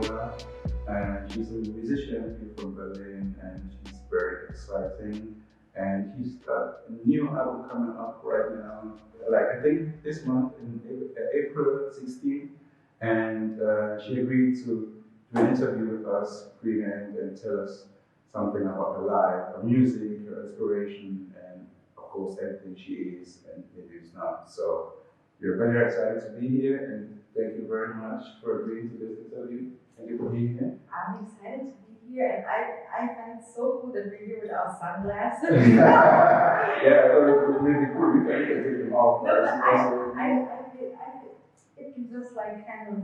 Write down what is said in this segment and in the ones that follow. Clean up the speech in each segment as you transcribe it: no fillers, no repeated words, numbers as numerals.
Rola, and she's a musician here from Berlin, and she's very exciting. And she's got a new album coming up right now, like I think this month in April 16th. And she agreed to do an interview with us, Ghanian, and tell us something about her life, her music, her inspiration, and of course everything she is and maybe is not. So we're very excited to be here, and thank you very much for agreeing to this interview. Thank you for being here. I'm excited to be here, and I find it so cool that we're here with our sunglasses. Yeah, I thought it would be really cool. We can take them off. No, but it can just like kind of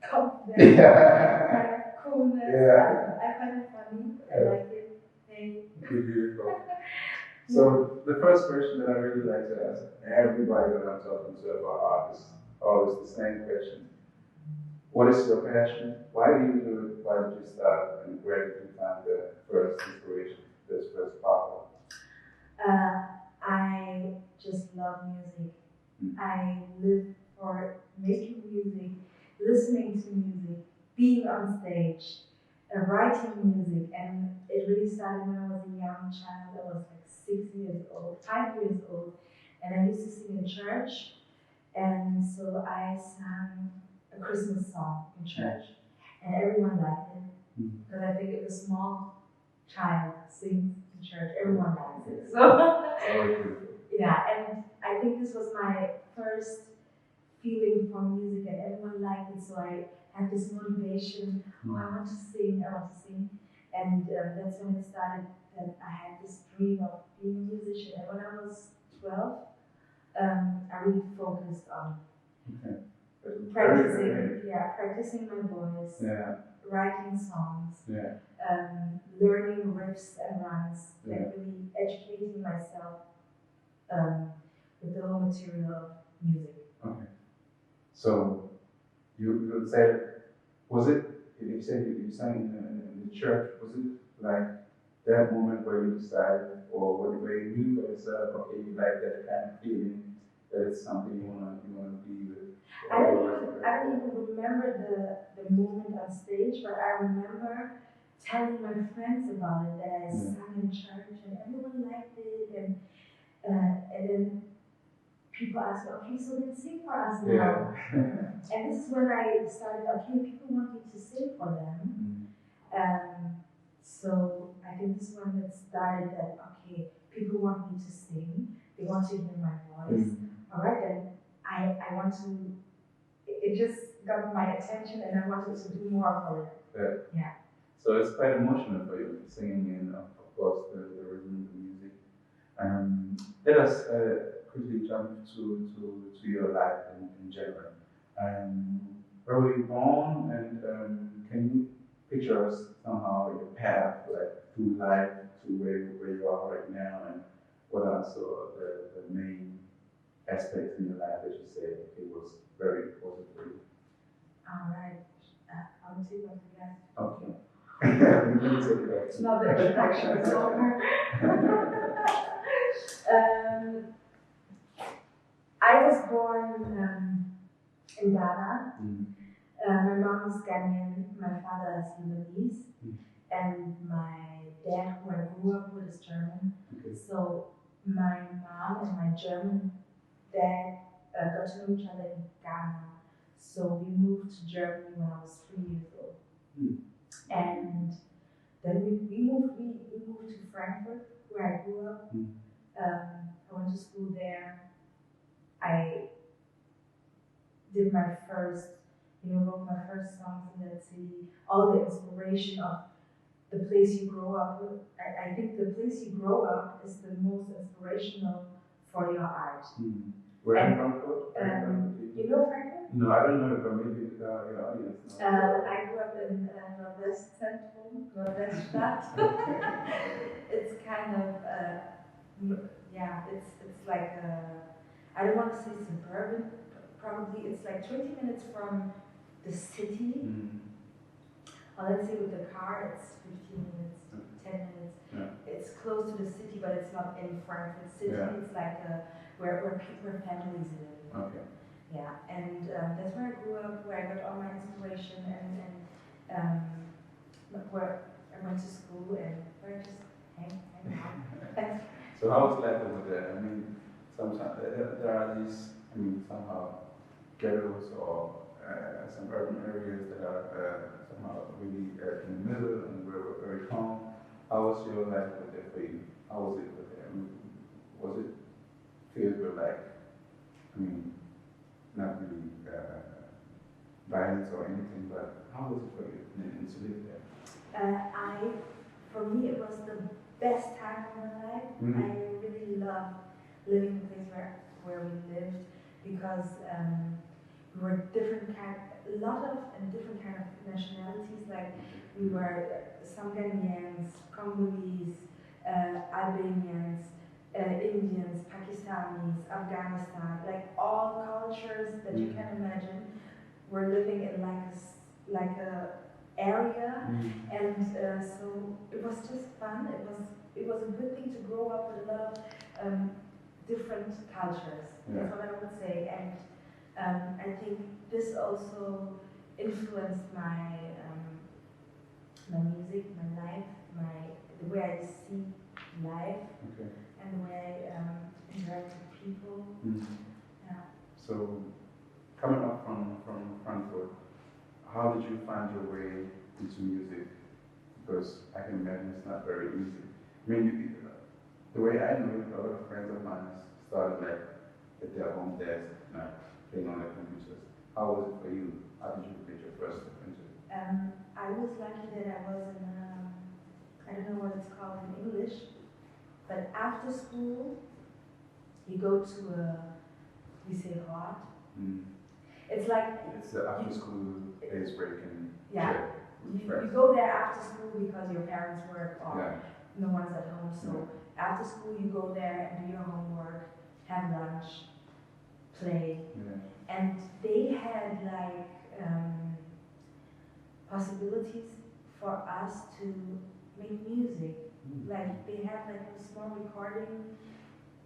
confidence, kind of coolness. Yeah. I find it funny. I like it. Hey. Beautiful. So the first question that I really like to ask everybody that I'm talking to about artists, always the same question. What is your passion? Why do you do it? Why did you start? And where did you find the first inspiration, this first sparkle? I just love music. I live for making music, listening to music, being on stage, writing music, and it really started when I was a young child. I was like 6 years old, 5 years old, and I used to sing in church, and so I sang a Christmas song in church, and everyone liked it, because I think if a small child sings in church, everyone likes it. So yeah, and I think this was my first feeling for music, and everyone liked it, so I had this motivation, oh, I want to sing, and that's when it started, that I had this dream of being a musician, and when I was 12, I really focused on practicing my voice, writing songs, learning riffs and runs, like really educating myself with the whole material of music. Okay. So you said, was it, you said you sang in the church, was it like that moment where you decided, or where you knew for yourself, okay, you like that kind of feeling, that it's something you wanna be with? I don't even remember the moment on stage, but I remember telling my friends about it, that I sang in church and everyone liked it, and then people asked me, okay, so then sing for us now. And this is when I started, okay, people want me to sing for them. So I think this is when it started that, okay, people want me to sing, they want to hear my voice. All right, then I want to, it just got my attention, and I wanted to do more for it. Yeah. So it's quite emotional for you, singing, and of course the rhythm, the music. Let us quickly jump to your life in general. Where were you born, and can you picture us somehow your path, like through life to where you are right now, and what are so the main aspects in your life that you say it was very important for you? All right. I will take off the gas. Okay. It's not the introduction, it's over. I was born in Ghana. My mom is Ghanian, my father is Lebanese, and my dad, who I grew up with, is German. So my mom and my German dad got to know each other in Ghana. So we moved to Germany when I was 3 years old. And then we moved to Frankfurt, where I grew up. I went to school there. I did my first, wrote my first songs in that city. All the inspiration of the place you grow up with. I think the place you grow up is the most inspirational for your art. Where in Frankfurt? You know Frankfurt? No, I don't know if maybe your audience knows. I grew up in Nordwest Zentrum, Nordweststadt. It's kind of, it's like I don't want to say suburban, probably it's like 20 minutes from the city. Or let's say with the car, it's 15 minutes, 10 minutes. It's close to the city, but it's not in Frankfurt City. It's like where families live. Yeah, and that's where I grew up, where I got all my inspiration, and where I went to school and we're just hanging out. So how was life over there? I mean, sometimes there are these, I mean, somehow ghettos or some urban areas that are somehow really in the middle and were very calm. How was your life over there for you? How was it over there? I mean, was it filled with like, I mean, not really violence or anything, but how was it for you to live there? For me, it was the best time of my life. I really loved living in the place where we lived because we were different a lot of and different kind of nationalities. Like we were some Ghanians, Congolese, Albanians, Indians, Pakistanis, Afghanistan, like all cultures that you can imagine. We're living in like a area, and so it was just fun. It was a good thing to grow up with a lot of different cultures. That's what I would say, and I think this also influenced my my music, my life, the way I see life, and the way I interact with people. Yeah. So, coming up from Frankfurt, how did you find your way into music? Because I can imagine it's not very easy. I mean, the way I know it, a lot of friends of mine started like at their home desk, playing on their computers. How was it for you? How did you get your first step into it? I was lucky that I was in, I don't know what it's called in English, but after school, you go to we say hot. It's like it's the after school days break and you go there after school because your parents work or no one's at home. So after school you go there and do your homework, have lunch, play, and they had like possibilities for us to make music. Like they had like a small recording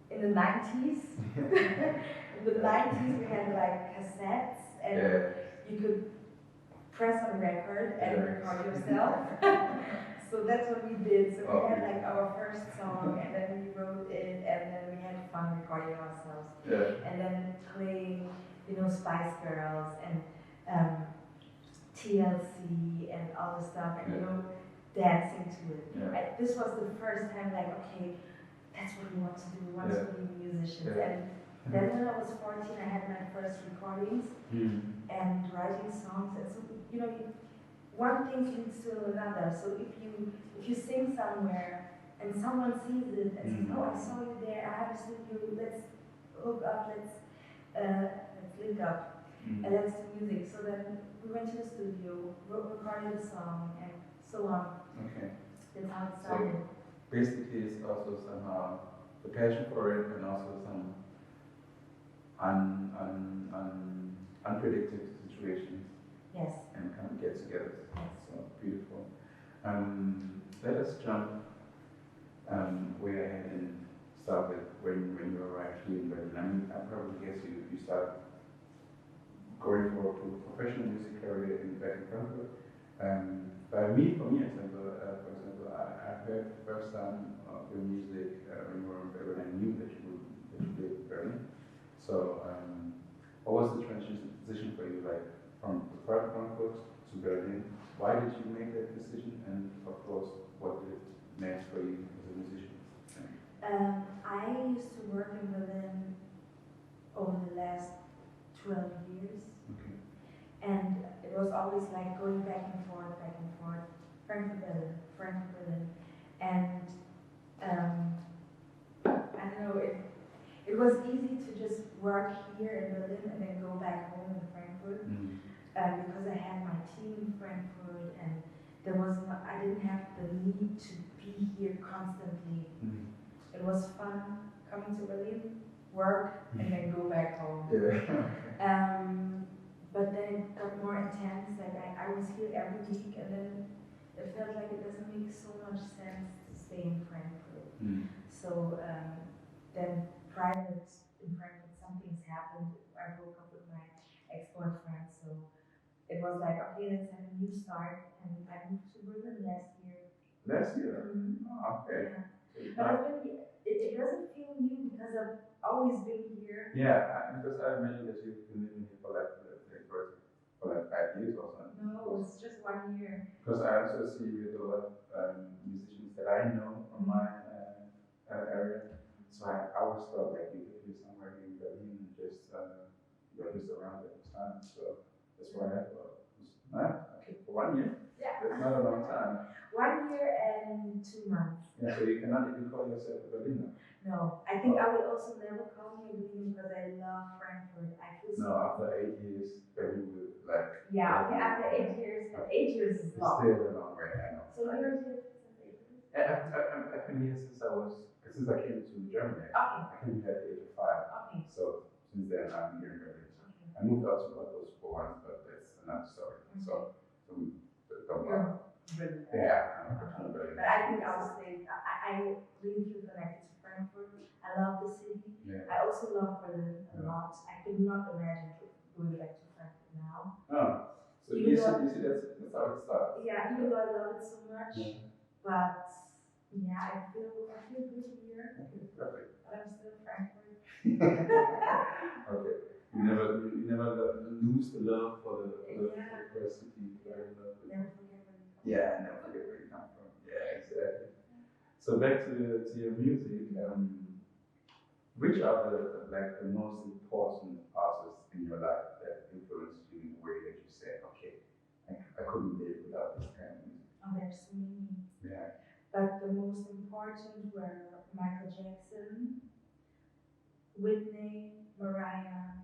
in the 90s. In the 90s we had like cassettes and you could press on record and record yourself. So that's what we did. So we had like our first song and then we wrote it and then we had fun recording ourselves. And then playing, Spice Girls and TLC and all the stuff and dancing to it. This was the first time like, okay, that's what we want to do. We want to be musicians. And then when I was 14, I had my first recordings and writing songs. And so, one thing leads to another. So if you sing somewhere and someone sees it and says, "Oh, I saw you there. I have a studio. Let's hook up. Let's link up, and let's do music." So then we went to the studio, recorded a song, and so on. Okay. That's how it started. So basically, it's also somehow the passion for it, and also some unpredicted situations. Yes. And kind of get together. Yes. So beautiful. Let us jump way ahead and start with when you arrived here in Berlin. I mean, I probably guess you started going for a professional music career back in Frankfurt. But for me, for example, I heard the first time your music when you were in Berlin. I knew that you lived in Berlin. So, what was the transition for you, like from Frankfurt to Berlin? Why did you make that decision? And of course, what did it mean for you as a musician? I used to work in Berlin over the last 12 years. Okay. And it was always like going back and forth, Frankfurt, Berlin. And I don't know, it was easy to just work here in Berlin and then go back home in Frankfurt because I had my team in Frankfurt and I didn't have the need to be here constantly. It was fun coming to Berlin, work, and then go back home. But then it got more intense. Like I was here every week, and then it felt like it doesn't make so much sense to stay in Frankfurt. So then private in Frankfurt, something's happened. I broke up with my ex-boyfriend, so it was like, okay, let's have a new start. And I moved to Berlin last year. Last year? Mm-hmm. Oh, okay. Yeah. But I've been, it doesn't feel new because I've always been here. Yeah, because I imagine that you've been living here for like 5 years or something. No, it's just 1 year. Because I also see with a lot of musicians that I know from my area. So I always felt like you could be somewhere in Berlin and just you're just around at the time. So that's why I thought it was okay for 1 year. Yeah. That's not a long time. 1 year and 2 months. Yeah, so you cannot even call yourself a Berliner. No, I think I would also never call me a Berliner because I love Frankfurt. I feel so. No, after 8 years, then you will like. Yeah, okay, after 8 years, but 8 years is It's long. still a long way, I know. So you're here since 8 years? I've been here since I came to Germany. Okay. I came here at the age of 5. Okay. So since then I'm here in Berlin. Okay. I moved out to Portugal for once, but that's another story. Okay. So don't worry. Berlin. Yeah, I'm Berlin. But I think I'll stay. I really feel connected to Frankfurt. I love the city. Yeah. I also love Berlin a lot. I could not imagine going back to Frankfurt now. Oh, so Even you though- see that's how it starts. Yeah, even though I love it so much, Yeah. but yeah, I feel good here. Okay, perfect. But I'm still Frankfurt. Okay. You never lose the love for the first city. Very lovely. Never forget where you come from. Yeah, never forget where you come from. Yeah, exactly. So back to your music. Which are the most important artists in your life that influenced you in the way that you said, okay, I couldn't live without this kind of music? Oh, there's so many. Yeah. But the most important were Michael Jackson, Whitney, Mariah,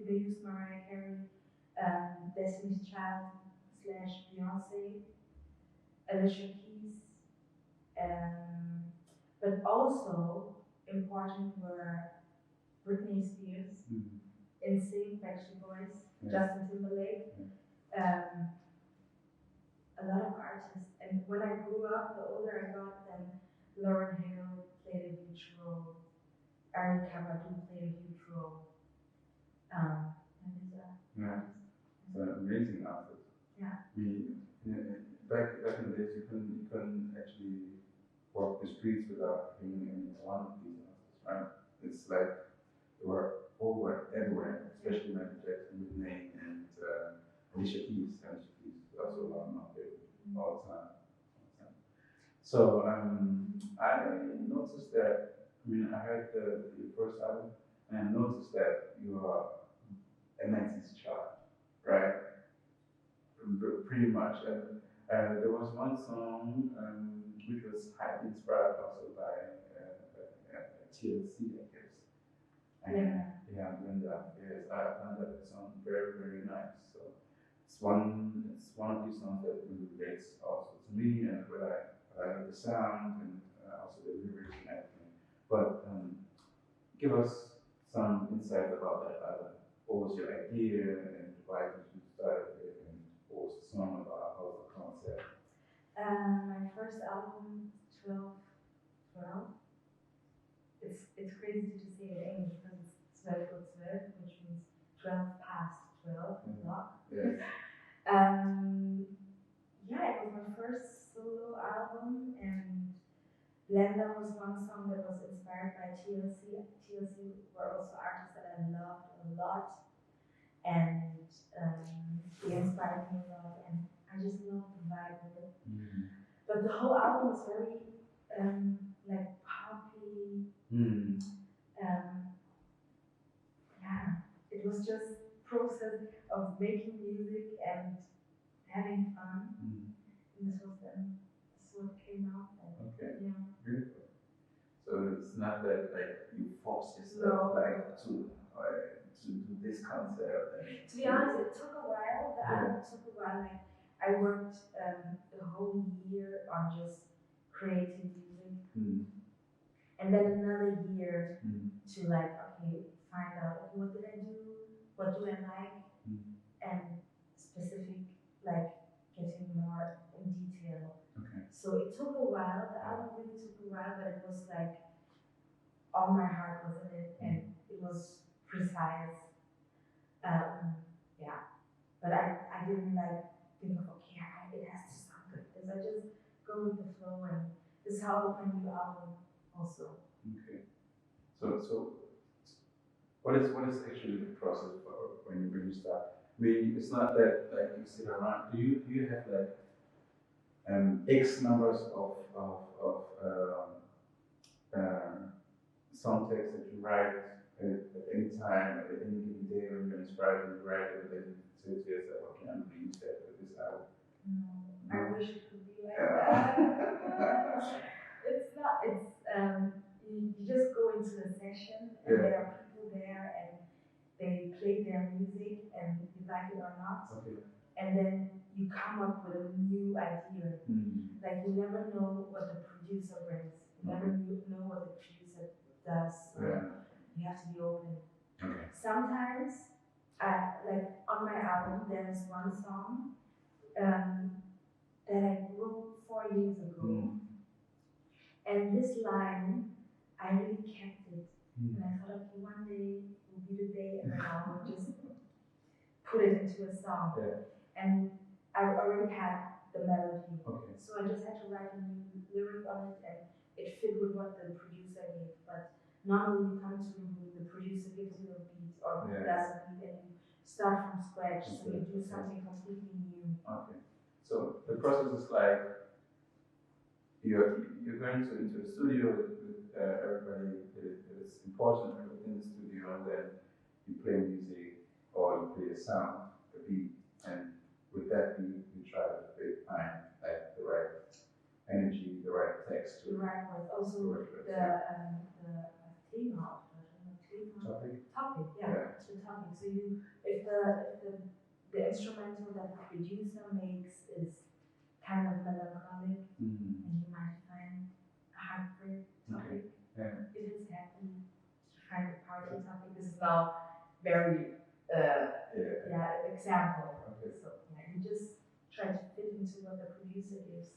they used Mariah Carey, Destiny's Child / Beyonce, Alicia Keys, but also important were Britney Spears, NSYNC, Backstreet Boys, Justin Timberlake, a lot of artists. And when I grew up, the older I got, then Lauryn Hill played a huge role, Erykah Badu played a huge role. Yeah. It's an amazing artist. Yeah. Back in the days, you couldn't actually walk the streets without hearing any one of these artists, right? It's like they were everywhere, especially Michael Jackson, Whitney, and Alicia Keys. Alicia Keys is also one of my favorite all the time. So I noticed that. I heard the first album, and I noticed that you are a 90s child, right? Pretty much. And there was one song which was highly inspired also by TLC, I guess. And, yeah, Linda. Yes, I found that song very, very nice. So it's one of these songs that really relates also to me and what I like the sound and also the lyrics and everything. But give us some insight about that album. What was your idea and why did you start it and what was the song about? How was the concept? My first album, 12. It's crazy to say it in English because it's 12 or 12, which means 12 past 12 o'clock. Yes. Yeah, it was my first solo album, and Blender was one song that was inspired by TLC. TLC were also artists that I loved a lot, and they inspired me a lot, and I just loved the vibe of it. Mm-hmm. But the whole album was very like poppy. Yeah, it was just process of making music and having fun. And this is what came out. Okay. Yeah. Beautiful. So it's not that like you force yourself to do this concept. To be honest, it took a while. The album took a while. Like I worked the whole year on just creating music, and then another year to like find out what did I do, what do I like, and specific like getting more in detail. Okay. So it took a while. The album really took a while, but it was like all my heart was in it, and it was precise. Yeah. but I didn't like think of okay, it has to sound like this. I just go with the flow, and this is how my new album also. Okay. So what is actually the process for when you start? I mean, it's not that like you sit around. Do you have like X numbers of song text that you write at any time, at any given day when you're inspired and you write it, then you say to yourself, okay, I'm going to use that for this album. No, I wish it could be like that. It's not. It's you just go into a session and there are people there and they play their music and you like it or not. Okay. And then you come up with a new idea. Like you never know what the producer brings. You never know what the producer does. You have to be open. Okay. Sometimes, like on my album, there's one song that I wrote 4 years ago. And this line, I really kept it. And I thought, okay, one day will be the day, and then I will just put it into a song. And I already had the melody. Okay. So I just had to write a new lyric on it, and it fit with what the producer gave. But normally you come to the producer gives you a beat or does a beat, and you start from scratch. So you do something completely new. Okay. So the process is like you're going into a studio with everybody that is important within the studio, and then you play music or you play a sound, a beat, and with that beat you try to find like the right energy, the right text, the right words. Also the topic, the topic. So you, if the instrumental that the producer makes is kind of melancholic, and you might find a heartbreak topic. It has happened to find a party topic. This is now very example. Okay. So you just try to fit into what the producer gives.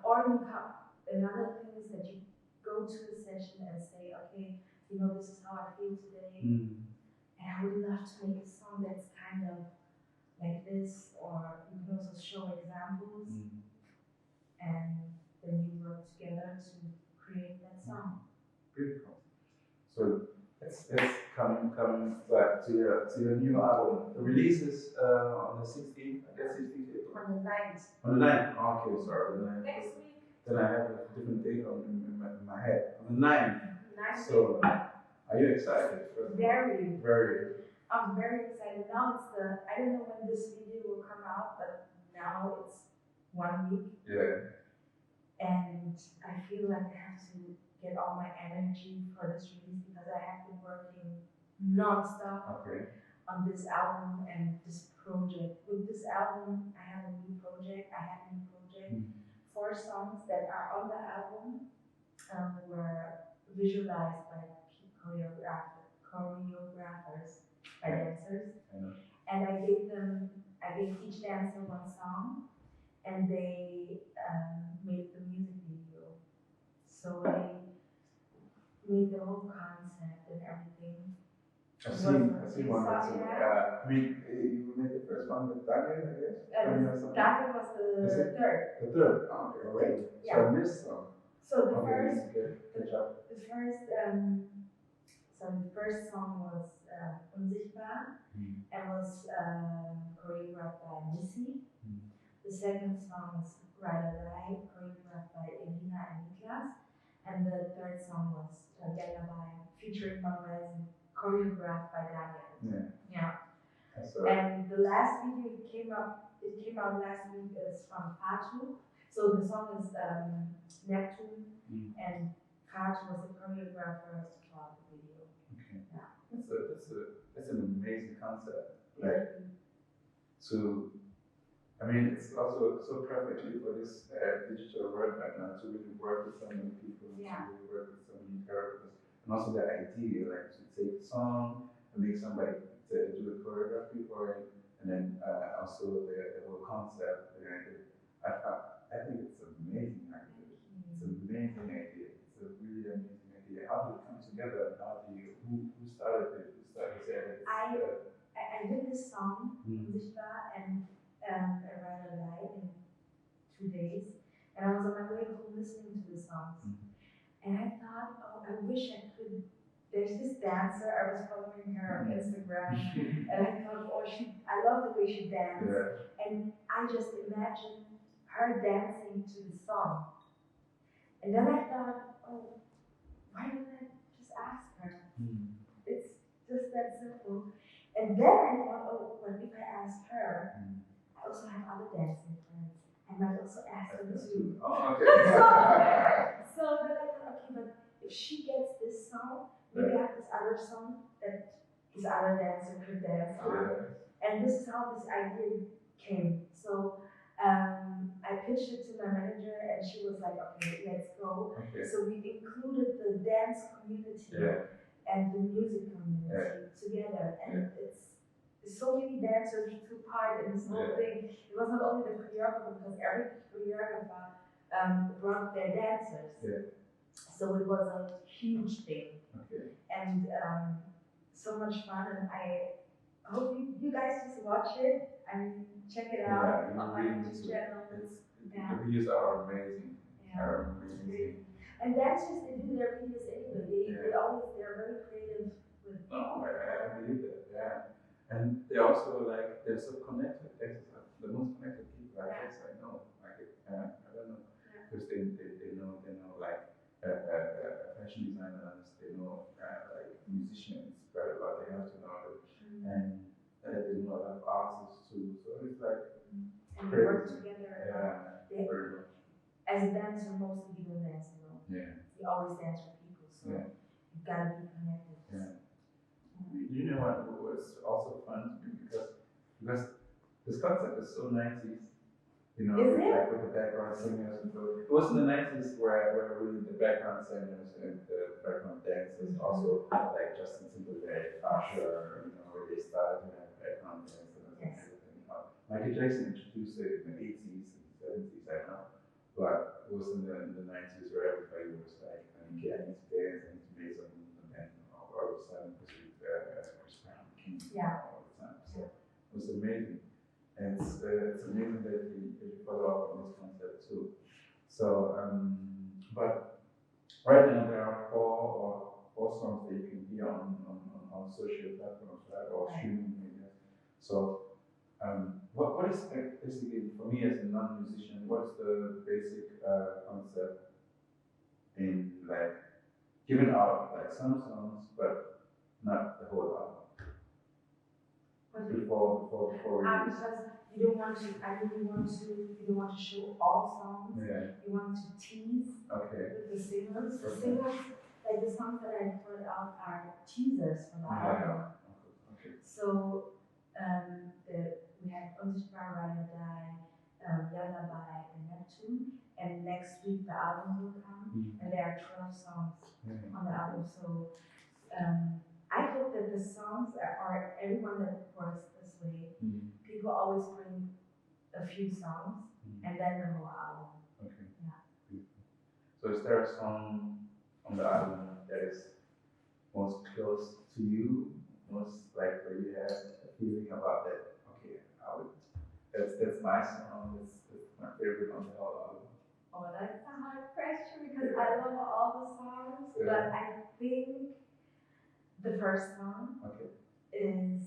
Or you come. Another thing is that you go to a session and say, okay, you know, this is how I feel today, and I would love to make a song that's kind of like this, or you can also show examples, and then you work together to create that song. Beautiful. So let's come back to your new album. The release is on the 16th, I guess 16th April. On the 9th. On the 9th. Oh, okay, sorry. The 9th. Next week. Then I have a different date in my head. On the 9th. 9th. So are you excited? Very. Very. I'm very excited. Now it's I don't know when this video will come out, but now it's 1 week. Yeah. And I feel like I have to get all my energy for this release because I have been working non-stop on this album and this project. With this album, I have a new project. 4 songs that are on the album were visualized by choreographers, by dancers. And I gave each dancer 1 song, and they made the music video. So they made the whole concept and everything. I've seen one. I mean, you made the first one with Ghanian, I guess? Ghanian was the third. The third? Oh, okay, already. Yeah. So I missed some. So the first song was Unsichtbar, and was choreographed by Missy. The second song was Rola, choreographed by Elina and Niklas. And the third song was Ghanian featuring Madirose, choreographed by Ghanian. Yeah. And the last video came out last week is from Fatu. So the song is Neptune, and Fatu was the choreographer for the video. Okay. Yeah. That's an amazing concept. Like I mean, it's also so perfectly for this digital world right now to really work with so many people, to really work with so many characters, and also the idea, like to take a song and make somebody to do a choreography for it, and then also the whole concept behind it. I think it's an amazing idea. It's an amazing idea. It's a really amazing idea. How did it come together? Who started it? Who started it? I did this song, Unsichtbar, and 2 days, and I was on my way home listening to the songs. And I thought, oh, I wish I could. There's this dancer, I was following her on Instagram, and I thought, oh, I love the way she dances. Yeah. And I just imagined her dancing to the song. And then I thought, oh, why don't I just ask her? It's just that simple. And then I thought, oh, what if I ask her? I also have other dancing friends. I might also ask them too. Oh, okay. So then I thought, okay, but if she gets this song, maybe I have this other song that this other dancer could dance on. And this is how this idea came. So I pitched it to my manager, and she was like, okay, let's go. So we included the dance community and the music community together. And it's so many dancers took part in this whole thing. It was not only the choreographer, because every choreographer brought their dancers. So it was a huge thing. And so much fun. And I hope you guys just watch it. I mean, check it out on my YouTube channel. The videos are amazing. Are amazing. And dancers, they do their videos anyway. They're very creative with. Oh, I believe that. And they also they're so connected. They're the most connected people I guess I know. I don't know, because they know fashion designers, they know musicians very well. They have to know it, and they know a lot of artists too. So it's and they work together. Very much. As a dancer, mostly you don't dance alone. You always dance with people, so you've got to be connected. You know what was also fun to me, because this concept is so 90s, with the background singers. It was in the 90s where really the background singers and the background dancers also like Justin Timberlake, Usher, where they started to have background dancers and everything. Michael Jackson introduced it in the 80s and 70s, I know, but it was in the 90s where everybody was like, I need to dance, I need to make something, and all of a sudden, Chris Brown came all the time. So it was amazing. And it's amazing that you follow up on this concept too. So, but right now there are four songs that you can hear on social platforms, or streaming media. So, what is basically, for me as a non-musician, what's the basic concept in giving out some songs, but not the whole album? Before because you don't want to. You don't want to show all songs. You want to tease with the singles. The singles, like the songs that I put out, are teasers from the album. So we had Unsichtbar, Ride or Die, Lullaby, and Neptune. And next week the album will come, and there are 12 songs on the album. So. I hope that the songs are everyone that works this way. People always bring a few songs and then the whole album. So is there a song on the album that is most close to you, most where you have a feeling about that? Okay, that's my song. That's my favorite on the whole album. Oh, that's a hard question because I love all the songs, but I think the first song is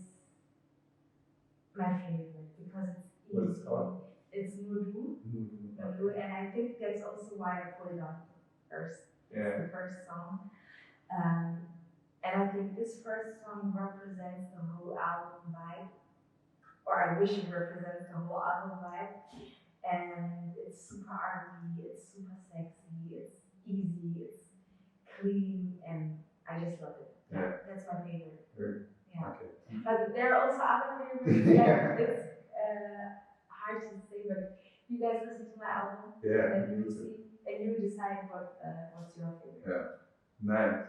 my favorite because it's easy. What is it called? It's Nudu. And I think that's also why I put it on first. It's the first song. And I think this first song represents the whole album vibe, or I wish it represents the whole album vibe. And it's super R&B, it's super sexy, it's easy, it's clean, and I just love it. That's my favorite. But there are also other favorites. It's hard to say, but you guys listen to my album, and you see, and you decide what's your favorite. Nice.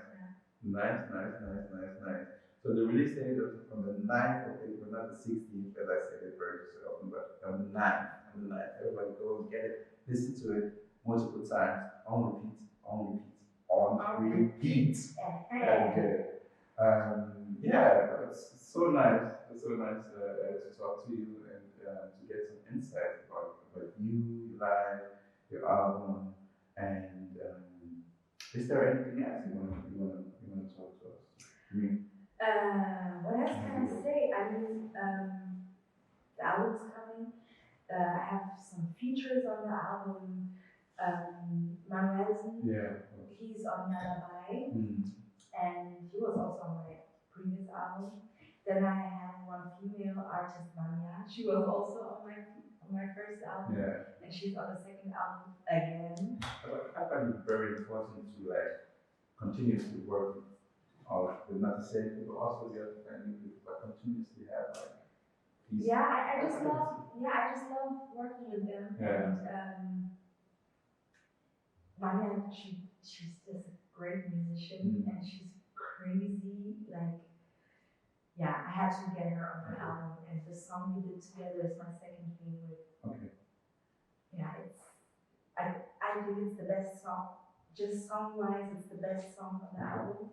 So the release date is from the 9th of April, not the 16th, as I said it very often, but on the 9th. Everybody go and get it, listen to it multiple times, on repeat. It's so nice. It's so nice to talk to you and to get some insight about you, live, your album, and is there anything else you want to talk to us? What else can I say? I mean, the album's coming. I have some features on the album. Manuelsen, he's on Lullaby, and he was also on my previous album. Then I have one female artist, Mania. She was also on my first album, and she's on the second album again. I find it very important to like continuously work with all of them, not the same people, also the other family, but continuously have like these. Yeah, I just love working with them. And Ghanian, she's just a great musician, and she's crazy. Like, yeah, I had to get her on my album, and the song we did together is my second favorite. Okay. Yeah, I think it's the best song. Just song-wise, it's the best song on the album.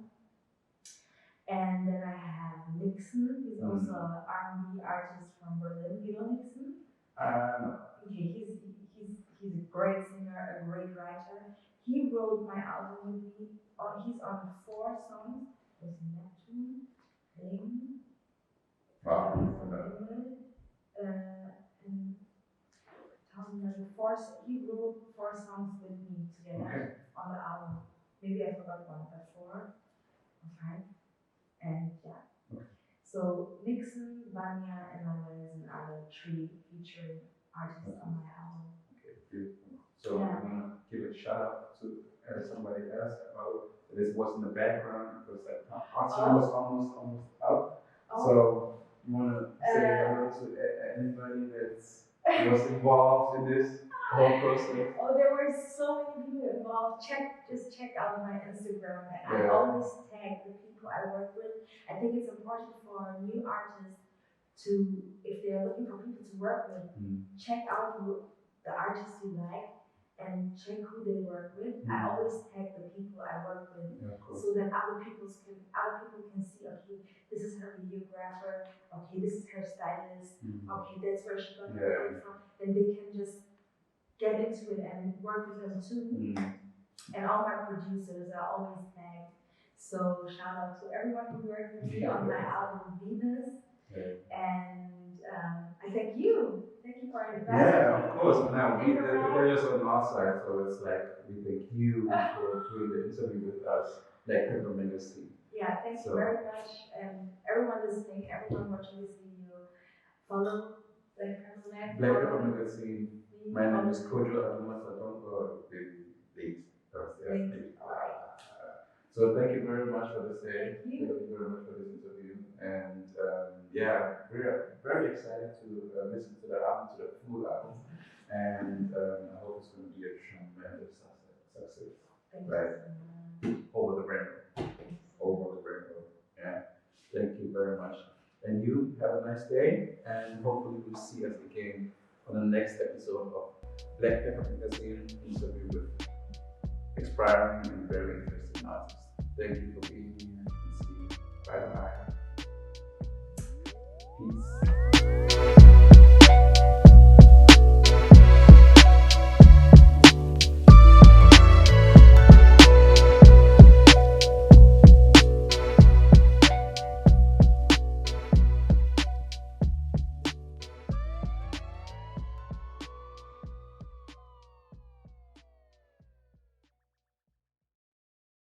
And then I have Nixon. He's also an R&B artist from Berlin. You know Nixon? No. Okay, he's a great singer, a great writer. He wrote my album with me. He's on 4 songs. There's Neptune, Ling, and he wrote 4 songs with me together on the album. Maybe I forgot one, but 4 or 5. And yeah. So Nixon, Vanya, and Manuelsen are the 3 featuring artists on my album. Okay, beautiful. So I'm gonna give a shout out to somebody else. This was in the background because that Arsenal was almost out. So you wanna say hello to anybody that was involved in this whole process? Oh, there were so many people involved. Just check out my Instagram. I always tag the people I work with. I think it's important for new artists to, if they're looking for people to work with, check out the artists you like and check who they work with. I always tag the people I work with, so that other people can see, okay, this is her videographer, okay, this is her stylist, okay, that's where she got her work from. Then they can just get into it and work with them too. And all my producers are always tagged. So shout out to everyone who worked with me on my album Venus. And I thank you. Thank you for inviting me. Yeah, of course. Now we're just on the outside, so it's like we thank you for doing the interview with us, like Pepper Magazine. Yeah, thank you very much. And everyone listening, everyone watching this video, follow Black Pepper Magazine. My name is Kojo Adumasa. Don't go please. So thank you very much for this day. Thank you very much for this interview. And we're very excited to listen to the album, to the full album. And I hope it's going to be a tremendous success. Over the rainbow. Yeah. Thank you very much. And you have a nice day. And hopefully we'll see us again on the next episode of Black Pepper Magazine interview with inspiring and very interesting artists. Thank you for being here and see you. Bye bye. Peace.